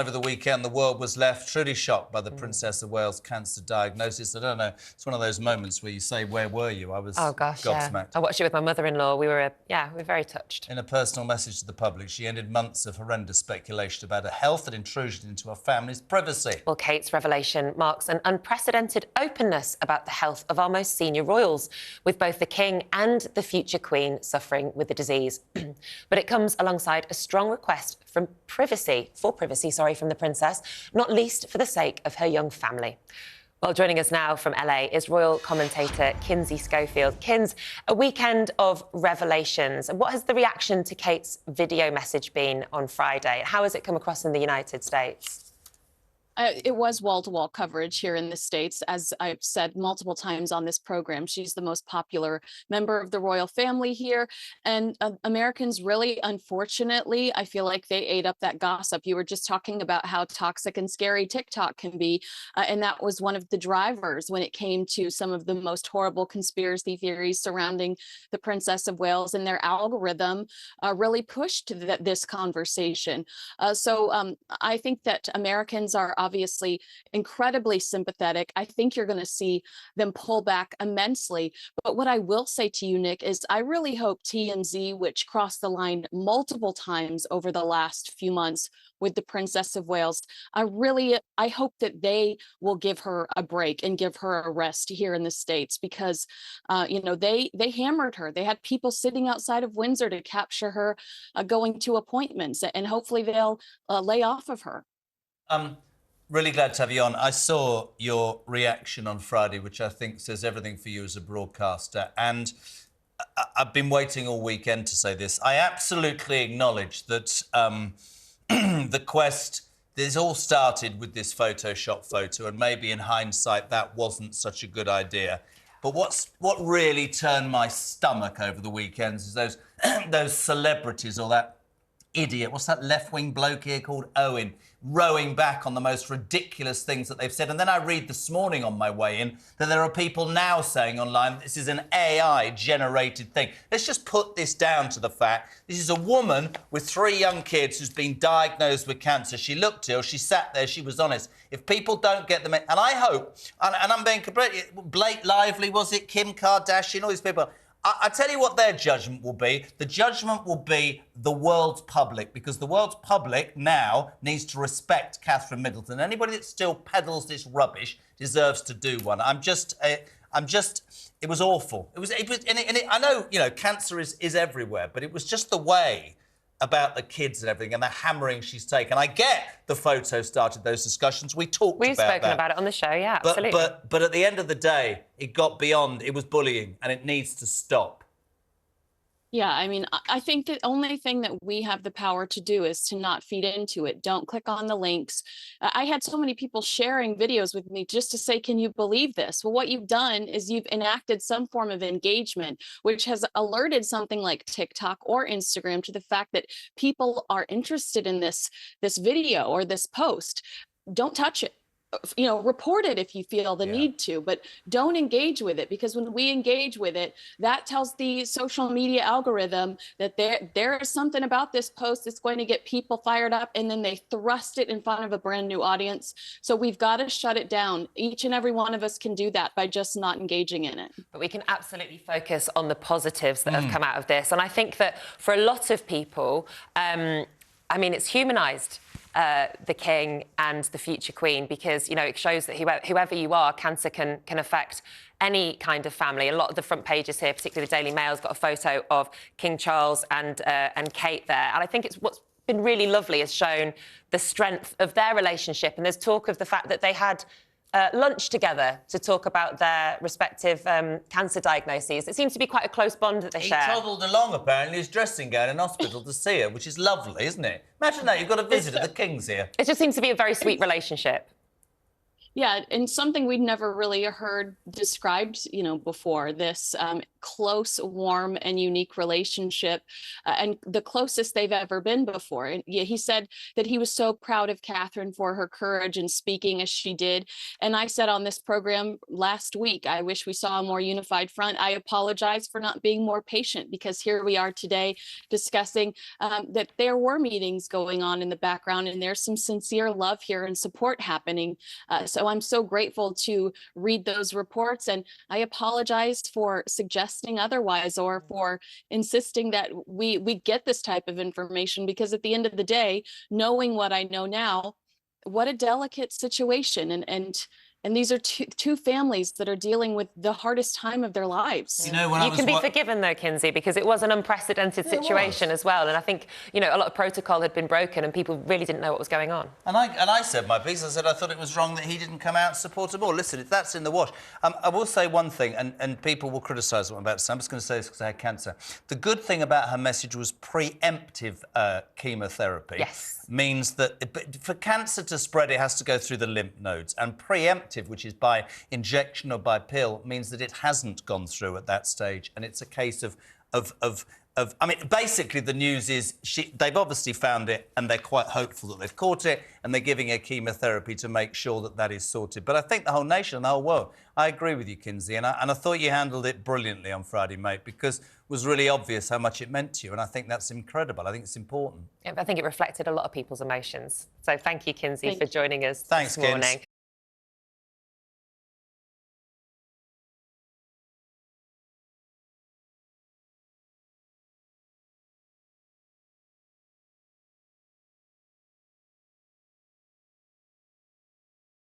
Over the weekend, the world was left truly shocked by the Princess of Wales cancer diagnosis. I don't know, it's one of those moments where you say, where were you? I was gobsmacked. Yeah. I watched it with my mother-in-law. We were very touched. In a personal message to the public, she ended months of horrendous speculation about her health and intrusion into her family's privacy. Well, Kate's revelation marks an unprecedented openness about the health of our most senior royals, with both the King and the future Queen suffering with the disease. But it comes alongside a strong request for privacy from the Princess, not least for the sake of her young family. Well, joining us now from LA is royal commentator Kinsey Schofield. Kins, a weekend of revelations. What has the reaction to Kate's video message been on Friday? How has it come across in the United States? It was wall-to-wall coverage here in the States. As I've said multiple times on this program, she's the most popular member of the royal family here. And Americans really, unfortunately, I feel like they ate up that gossip. You were just talking about how toxic and scary TikTok can be. And that was one of the drivers when it came to some of the most horrible conspiracy theories surrounding the Princess of Wales, and their algorithm really pushed this conversation. So I think that Americans are obviously incredibly sympathetic. I think you're going to see them pull back immensely. But what I will say to you, Nick, is I really hope TMZ, which crossed the line multiple times over the last few months with the Princess of Wales, I hope that they will give her a break and give her a rest here in the States, because they hammered her. They had people sitting outside of Windsor to capture her going to appointments, and hopefully they'll lay off of her. Really glad to have you on. I saw your reaction on Friday, which I think says everything for you as a broadcaster. And I've been waiting all weekend to say this. I absolutely acknowledge that the quest, this all started with this Photoshop photo, and maybe in hindsight that wasn't such a good idea. But what really turned my stomach over the weekends is those celebrities, or that idiot, what's that left-wing bloke here called Owen, rowing back on the most ridiculous things that they've said. And then I read this morning on my way in that there are people now saying online that this is an AI-generated thing. Let's just put this down to the fact this is a woman with 3 young kids who's been diagnosed with cancer. She looked ill, she sat there, she was honest. If people don't get them, and I hope, and I'm being completely, Blake Lively, was it, Kim Kardashian, all these people, I tell you what their judgment will be. The judgment will be the world's public, because the world's public now needs to respect Catherine Middleton. Anybody that still peddles this rubbish deserves to do one. It was awful. I know, cancer is everywhere, but it was just the way about the kids and everything, and the hammering she's taken. I get the photo started those discussions. We've spoken about it on the show, yeah, absolutely. But at the end of the day, it got beyond, it was bullying, and it needs to stop. Yeah, I mean, I think the only thing that we have the power to do is to not feed into it. Don't click on the links. I had so many people sharing videos with me just to say, can you believe this? Well, what you've done is you've enacted some form of engagement, which has alerted something like TikTok or Instagram to the fact that people are interested in this video or this post. Don't touch it. Report it if you feel the need to, but don't engage with it, because when we engage with it, that tells the social media algorithm that there is something about this post that's going to get people fired up, and then they thrust it in front of a brand new audience. So we've got to shut it down. Each and every one of us can do that by just not engaging in it. But we can absolutely focus on the positives that have come out of this. And I think that for a lot of people, it's humanised the King and the future Queen, because, it shows that whoever you are, cancer can affect any kind of family. A lot of the front pages here, particularly the Daily Mail's got a photo of King Charles and Kate there. And I think what's been really lovely has shown the strength of their relationship. And there's talk of the fact that they had lunch together to talk about their respective cancer diagnoses. It seems to be quite a close bond that they share. He toddled along, apparently, his dressing gown in hospital to see her, which is lovely, isn't it? Imagine that, you've got a visit at the King's here. It just seems to be a very sweet relationship. Yeah, and something we'd never really heard described, before this. close, warm, and unique relationship, and the closest they've ever been before. And he said that he was so proud of Catherine for her courage in speaking as she did. And I said on this program last week, I wish we saw a more unified front. I apologize for not being more patient, because here we are today discussing that there were meetings going on in the background, and there's some sincere love here and support happening. So I'm so grateful to read those reports, and I apologize for suggesting otherwise or for insisting that we get this type of information, because at the end of the day, knowing what I know now, what a delicate situation. And these are two families that are dealing with the hardest time of their lives. You know, when You can be forgiven, though, Kinsey, because it was an unprecedented situation as well. And I think, you know, a lot of protocol had been broken and people really didn't know what was going on. And I said my piece. I said I thought it was wrong that he didn't come out and support them all. Listen, that's in the wash. I will say one thing, and people will criticise what I'm about to say. I'm just going to say this because I had cancer. The good thing about her message was preemptive chemotherapy. Yes. Means that for cancer to spread, it has to go through the lymph nodes. And preemptive, which is by injection or by pill, means that it hasn't gone through at that stage. And it's a case of I mean, basically the news is they've obviously found it, and they're quite hopeful that they've caught it, and they're giving her chemotherapy to make sure that that is sorted. But I think the whole nation and the whole world, I agree with you, Kinsey, and I thought you handled it brilliantly on Friday, mate, because it was really obvious how much it meant to you, and I think that's incredible. I think it's important. I think it reflected a lot of people's emotions. So thank you, Kinsey, for joining us Thanks, this morning. Kins.